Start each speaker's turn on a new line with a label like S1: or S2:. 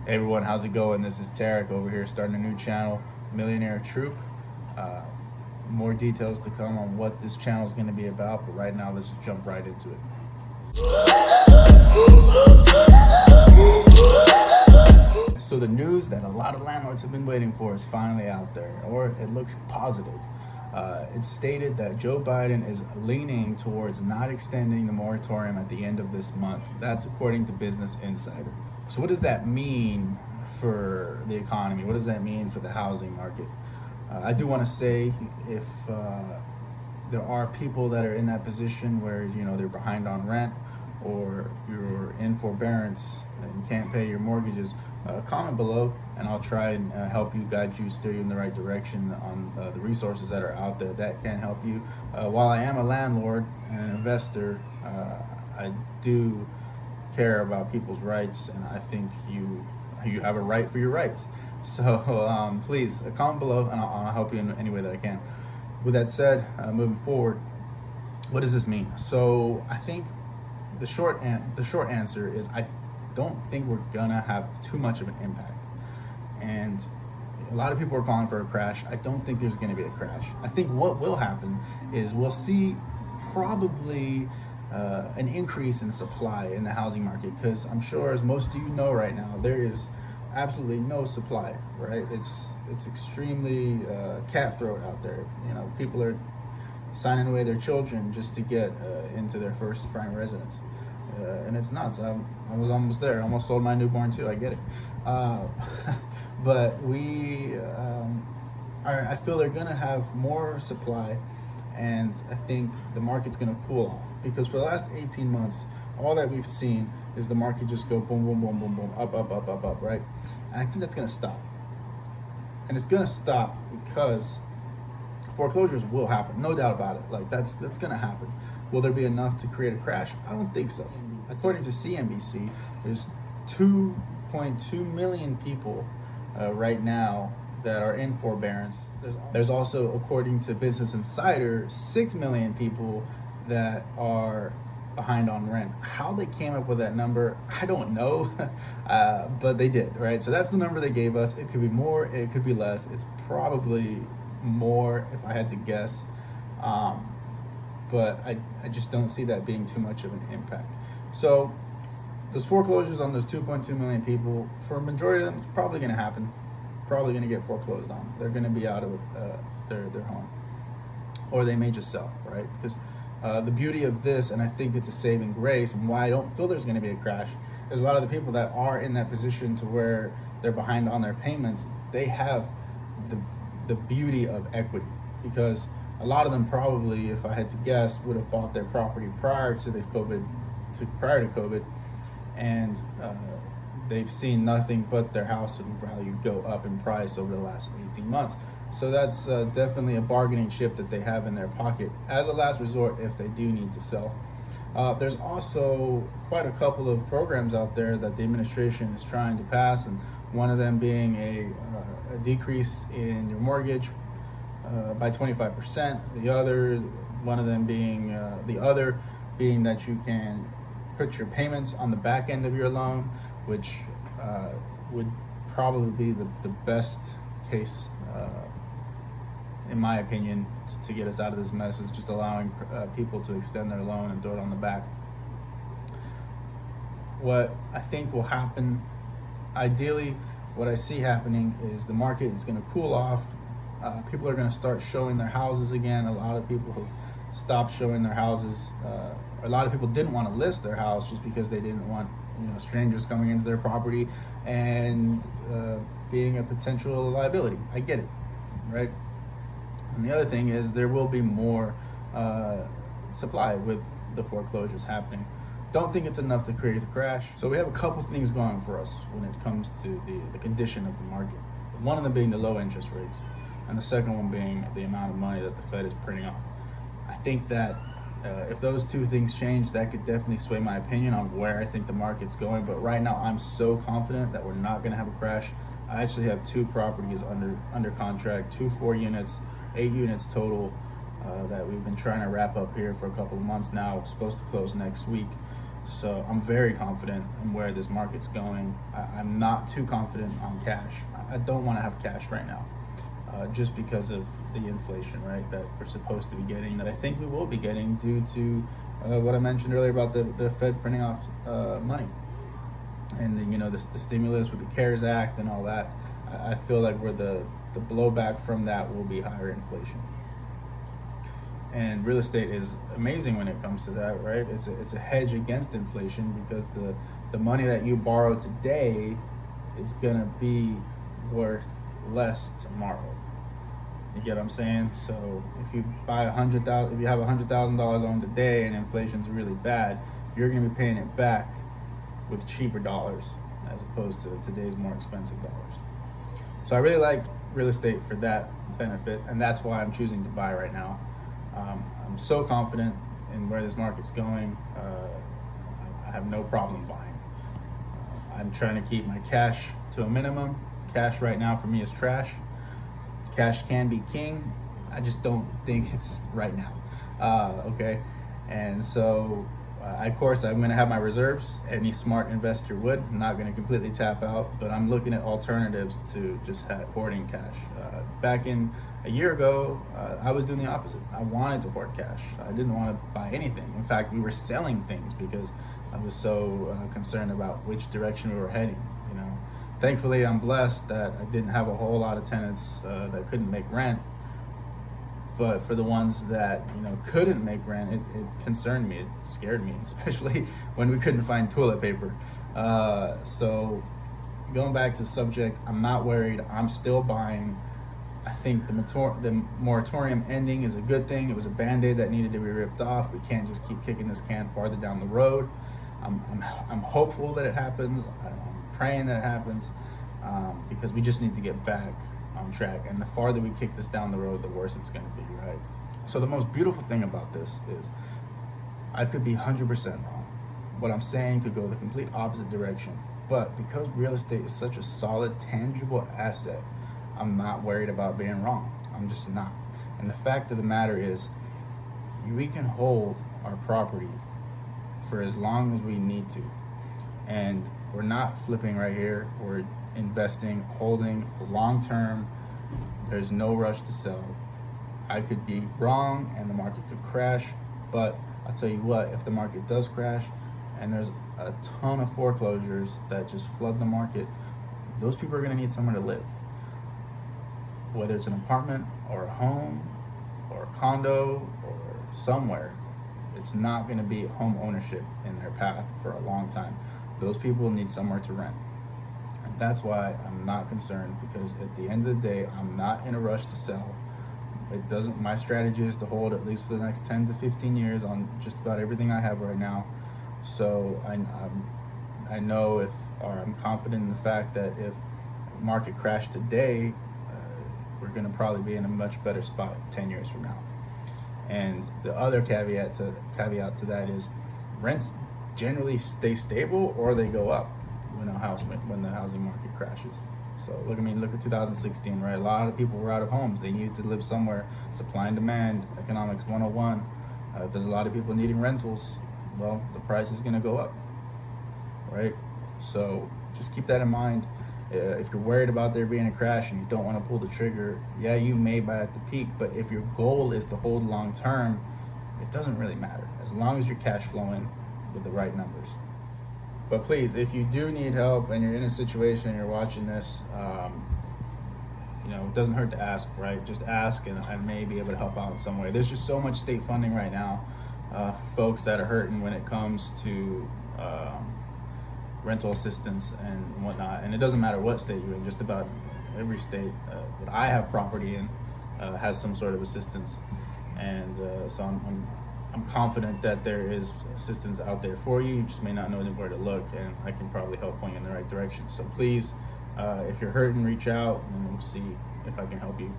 S1: Hey everyone, how's it going? This is Tarek over here starting a new channel, Millionaire Troop. Uh, More details to come on what this channel is going to be about, but right now let's just jump right into it. So the news that a lot of landlords have been waiting for is finally out there, or it looks positive. It's stated that Joe Biden is leaning towards not extending the moratorium at the end of this month. That's according to Business Insider. So what does that mean for the economy? What does that mean for the housing market? I do want to say if there are people that are in that position where they're behind on rent or you're in forbearance and you can't pay your mortgages, comment below and I'll try and help you, guide you, steer you in the right direction on the resources that are out there that can help you. While I am a landlord and an investor, I do care about people's rights, and I think you have a right for your rights. So please comment below, and I'll help you in any way that I can. With that said, moving forward, what does this mean? So I think the short answer is I don't think we're gonna have too much of an impact, and a lot of people are calling for a crash. I don't think there's going to be a crash. I think what will happen is we'll see probably an increase in supply in the housing market, because I'm sure, as most of you know right now, there is absolutely no supply, right? It's extremely cutthroat out there. People are signing away their children just to get into their first prime residence. And it's nuts. I was almost there. I almost sold my newborn too. I get it. But I feel they're going to have more supply, and I think the market's going to cool off, because for the last 18 months, all that we've seen is the market just go boom, boom, boom, boom, boom, up, up, up, up, up, right? And I think that's going to stop. And it's going to stop because foreclosures will happen, no doubt about it. Like that's going to happen. Will there be enough to create a crash? I don't think so. According to CNBC, there's 2.2 million people right now that are in forbearance. There's also, according to Business Insider, 6 million people that are behind on rent. How they came up with that number, I don't know, but they did, right? So that's the number they gave us. It could be more, it could be less. It's probably more if I had to guess. But I just don't see that being too much of an impact. So those foreclosures on those 2.2 million people, for a majority of them, it's probably going to happen. Probably going to get foreclosed on. They're going to be out of their home, or they may just sell, right? Because the beauty of this, and I think it's a saving grace, and why I don't feel there's going to be a crash, is a lot of the people that are in that position to where they're behind on their payments, they have the beauty of equity, because a lot of them probably, if I had to guess, would have bought their property prior to COVID, and they've seen nothing but their house value go up in price over the last 18 months. So that's definitely a bargaining chip that they have in their pocket as a last resort if they do need to sell. There's also quite a couple of programs out there that the administration is trying to pass, and one of them being a decrease in your mortgage by 25%. The other being that you can put your payments on the back end of your loan, which would probably be the best case, in my opinion, to get us out of this mess, is just allowing people to extend their loan and throw it on the back. What I think will happen, ideally, what I see happening is the market is going to cool off. People are going to start showing their houses again. A lot of people have stopped showing their houses. A lot of people didn't want to list their house just because they didn't want strangers coming into their property and being a potential liability. I get it, right? And the other thing is there will be more supply with the foreclosures happening. Don't think it's enough to create a crash. So we have a couple things going for us when it comes to the condition of the market. One of them being the low interest rates, and the second one being the amount of money that the Fed is printing off. I think that if those two things change, that could definitely sway my opinion on where I think the market's going. But right now, I'm so confident that we're not going to have a crash. I actually have 2 properties under contract, 2 4 units, 8 units total, that we've been trying to wrap up here for a couple of months now. We're supposed to close next week. So I'm very confident in where this market's going. I'm not too confident on cash. I don't want to have cash right now, just because of the inflation, right, that we're supposed to be getting, that I think we will be getting due to what I mentioned earlier about the Fed printing off money, and then, the stimulus with the CARES Act and all that. I feel like the blowback from that will be higher inflation. And real estate is amazing when it comes to that, right? It's a hedge against inflation, because the money that you borrow today is gonna be worth less tomorrow. You get what I'm saying? So if you buy if you have $100,000 loan today and inflation's really bad, you're gonna be paying it back with cheaper dollars as opposed to today's more expensive dollars. So I really like real estate for that benefit, and that's why I'm choosing to buy right now. I'm so confident in where this market's going. I have no problem buying. I'm trying to keep my cash to a minimum. Cash right now for me is trash. Cash can be king. I just don't think it's right now. Okay, and so of course I'm going to have my reserves. Any smart investor would. I'm not going to completely tap out, but I'm looking at alternatives to just hoarding cash. Back in a year ago, I was doing the opposite. I wanted to hoard cash. I didn't want to buy anything. In fact, we were selling things because I was so concerned about which direction we were heading. Thankfully, I'm blessed that I didn't have a whole lot of tenants that couldn't make rent. But for the ones that couldn't make rent, it concerned me. It scared me, especially when we couldn't find toilet paper. So going back to the subject, I'm not worried. I'm still buying. I think the moratorium ending is a good thing. It was a Band-Aid that needed to be ripped off. We can't just keep kicking this can farther down the road. I'm hopeful that it happens. I'm praying that it happens, because we just need to get back on track. And the farther we kick this down the road, the worse it's going to be, right? So the most beautiful thing about this is I could be 100% wrong. What I'm saying could go the complete opposite direction. But because real estate is such a solid, tangible asset, I'm not worried about being wrong. I'm just not. And the fact of the matter is, we can hold our property for as long as we need to. And we're not flipping right here. We're investing, holding long term. There's no rush to sell. I could be wrong and the market could crash, but I'll tell you what, if the market does crash and there's a ton of foreclosures that just flood the market, those people are going to need somewhere to live. Whether it's an apartment or a home or a condo or somewhere, it's not going to be home ownership in their path for a long time. Those people need somewhere to rent. And that's why I'm not concerned, because at the end of the day, I'm not in a rush to sell. My strategy is to hold at least for the next 10 to 15 years on just about everything I have right now. So I know I'm confident in the fact that if the market crashed today, we're going to probably be in a much better spot 10 years from now. And the other caveat to that is rents generally stay stable or they go up when the housing market crashes. So look at 2016, right? A lot of people were out of homes. They needed to live somewhere. Supply and demand, economics 101. If there's a lot of people needing rentals, well, the price is going to go up, right? So just keep that in mind. If you're worried about there being a crash and you don't want to pull the trigger, yeah, you may buy at the peak, but if your goal is to hold long term, it doesn't really matter, as long as you're cash flowing with the right numbers. But please, if you do need help and you're in a situation and you're watching this, it doesn't hurt to ask, right? Just ask, and I may be able to help out in some way. There's just so much state funding right now for folks that are hurting when it comes to rental assistance and whatnot. And it doesn't matter what state you're in, just about every state that I have property in has some sort of assistance. And so I'm confident that there is assistance out there for you. You just may not know where to look, and I can probably help point you in the right direction. So please, if you're hurting, reach out and we'll see if I can help you.